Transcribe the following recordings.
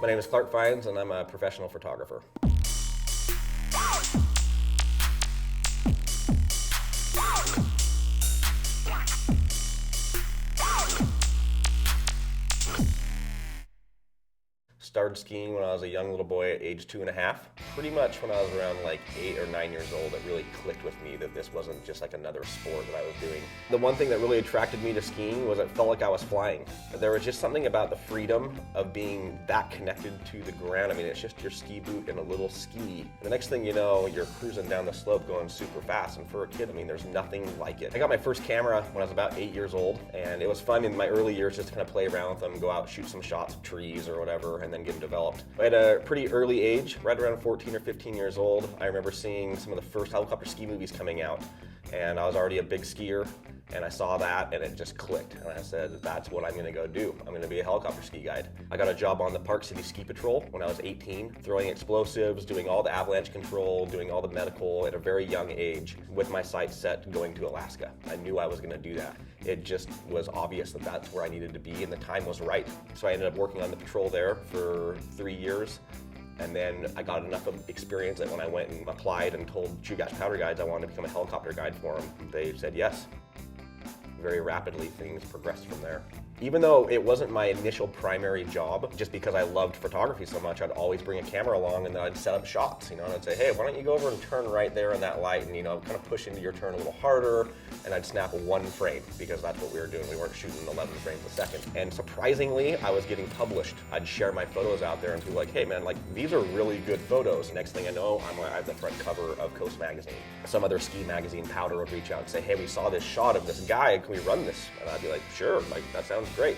My name is Clark Fyans, and I'm a professional photographer. Started skiing when I was a young little boy at age 2.5. Pretty much when I was around like 8 or 9 years old, it really clicked with me that this wasn't just like another sport that I was doing. The one thing that really attracted me to skiing was it felt like I was flying. There was just something about the freedom of being that connected to the ground. I mean, it's just your ski boot and a little ski. And the next thing you know, you're cruising down the slope going super fast. And for a kid, I mean, there's nothing like it. I got my first camera when I was about 8 years old, and it was fun in my early years just to kind of play around with them, go out, shoot some shots of trees or whatever, and then get them developed. At a pretty early age, right around 14 or 15 years old, I remember seeing some of the first helicopter ski movies coming out, and I was already a big skier, and I saw that and it just clicked, and I said, that's what I'm gonna go do. I'm gonna be a helicopter ski guide. I got a job on the Park City Ski Patrol when I was 18, throwing explosives, doing all the avalanche control, doing all the medical at a very young age, with my sights set going to Alaska. I knew I was gonna do that. It just was obvious that that's where I needed to be, and the time was right. So I ended up working on the patrol there for 3 years. And then I got enough of experience that when I went and applied and told Chugach Powder Guides I wanted to become a helicopter guide for them, they said yes. Very rapidly, things progressed from there. Even though it wasn't my initial primary job, just because I loved photography so much, I'd always bring a camera along and then I'd set up shots, and I'd say, hey, why don't you go over and turn right there in that light, and kind of push into your turn a little harder, and I'd snap one frame, because that's what we were doing. We weren't shooting 11 frames a second. And surprisingly, I was getting published. I'd share my photos out there and be like, hey man, these are really good photos. Next thing I know, I have the front cover of Coast Magazine. Some other ski magazine, Powder, would reach out and say, hey, we saw this shot of this guy, can we run this? And I'd be like, sure, that sounds great.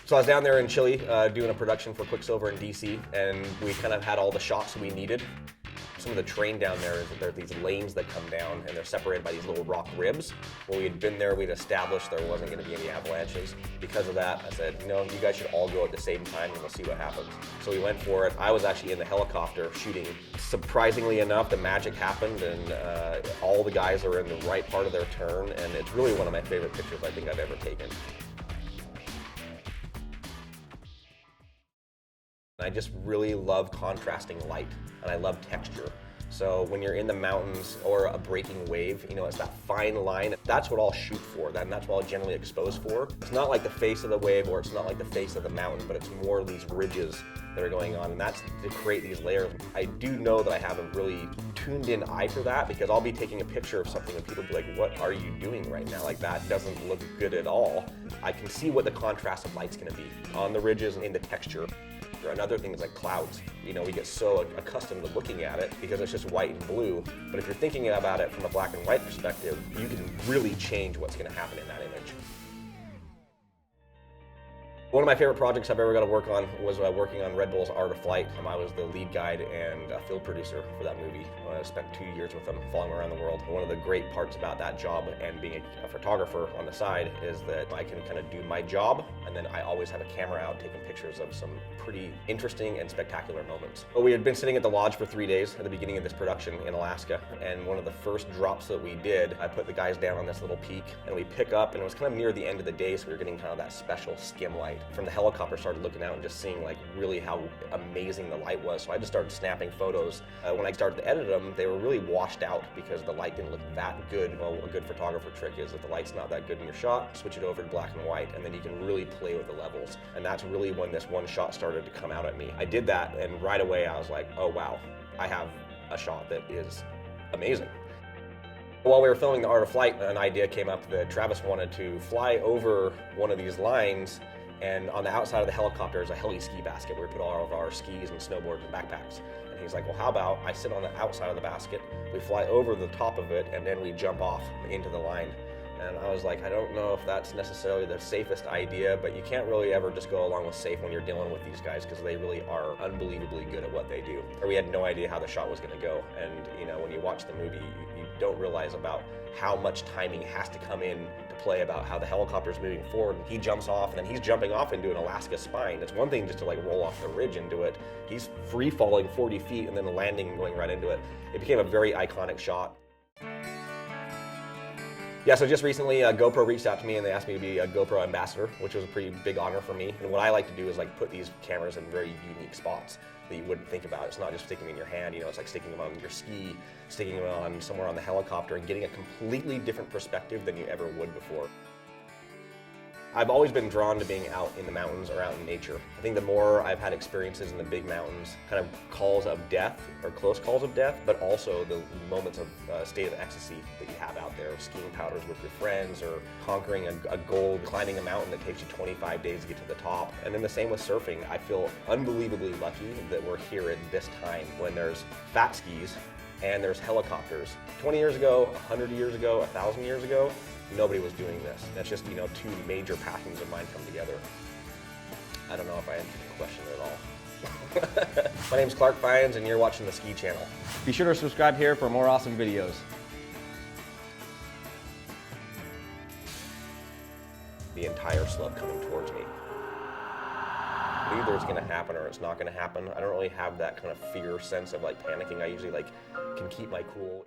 So I was down there in Chile doing a production for Quicksilver in DC, and we kind of had all the shots we needed. Some of the terrain down there is that there are these lanes that come down, and they're separated by these little rock ribs. When we had been there, we'd established there wasn't going to be any avalanches. Because of that, I said, you guys should all go at the same time and we'll see what happens. So we went for it. I was actually in the helicopter shooting. Surprisingly enough, the magic happened, and all the guys are in the right part of their turn, and it's really one of my favorite pictures I think I've ever taken. I just really love contrasting light, and I love texture. So when you're in the mountains or a breaking wave, it's that fine line. That's what I'll shoot for, and that's what I'll generally expose for. It's not like the face of the wave, or it's not like the face of the mountain, but it's more these ridges that are going on, and that's to create these layers. I do know that I have a really tuned in eye for that, because I'll be taking a picture of something and people will be like, what are you doing right now? That doesn't look good at all. I can see what the contrast of light's gonna be on the ridges and in the texture. Another thing is like clouds. We get so accustomed to looking at it because it's just white and blue. But if you're thinking about it from a black and white perspective, you can really change what's going to happen in that image. One of my favorite projects I've ever got to work on was working on Red Bull's Art of Flight. I was the lead guide and field producer for that movie. I spent 2 years with them flying around the world. One of the great parts about that job and being a photographer on the side is that I can kind of do my job, and then I always have a camera out taking pictures of some pretty interesting and spectacular moments. Well, we had been sitting at the lodge for 3 days at the beginning of this production in Alaska, and one of the first drops that we did, I put the guys down on this little peak, and we pick up, and it was kind of near the end of the day, so we were getting kind of that special skim light. From the helicopter, started looking out and just seeing really how amazing the light was. So I just started snapping photos. When I started to edit them, they were really washed out because the light didn't look that good. Well, a good photographer trick is if the light's not that good in your shot, switch it over to black and white, and then you can really play with the levels. And that's really when this one shot started to come out at me. I did that, and right away I was like, oh wow, I have a shot that is amazing. While we were filming The Art of Flight, an idea came up that Travis wanted to fly over one of these lines, and on the outside of the helicopter is a Heli ski basket where we put all of our skis and snowboards and backpacks. And he's like, well, how about I sit on the outside of the basket, we fly over the top of it, and then we jump off into the line. And I was like, I don't know if that's necessarily the safest idea, but you can't really ever just go along with safe when you're dealing with these guys, because they really are unbelievably good at what they do. Or we had no idea how the shot was going to go. And when you watch the movie, you don't realize about how much timing has to come in to play about how the helicopter's moving forward. He jumps off, and then he's jumping off into an Alaska spine. It's one thing just to roll off the ridge into it. He's free falling 40 feet and then landing and going right into it. It became a very iconic shot. Yeah, so just recently, GoPro reached out to me and they asked me to be a GoPro ambassador, which was a pretty big honor for me. And what I like to do is like put these cameras in very unique spots that you wouldn't think about. It's not just sticking them in your hand, you know, it's like sticking them on your ski, sticking them on somewhere on the helicopter and getting a completely different perspective than you ever would before. I've always been drawn to being out in the mountains or out in nature. I think the more I've had experiences in the big mountains, kind of calls of death or close calls of death, but also the moments of state of ecstasy that you have out there, skiing powders with your friends or conquering a goal, climbing a mountain that takes you 25 days to get to the top. And then the same with surfing. I feel unbelievably lucky that we're here at this time when there's fat skis and there's helicopters. 20 years ago, 100 years ago, 1,000 years ago, nobody was doing this. That's just, you know, two major passions of mine come together. I don't know if I answered the question at all. My name's Clark Fyans and you're watching the Ski Channel. Be sure to subscribe here for more awesome videos. The entire slug coming towards me. Either it's gonna happen or it's not gonna happen. I don't really have that kind of fear sense of like panicking. I usually like can keep my cool.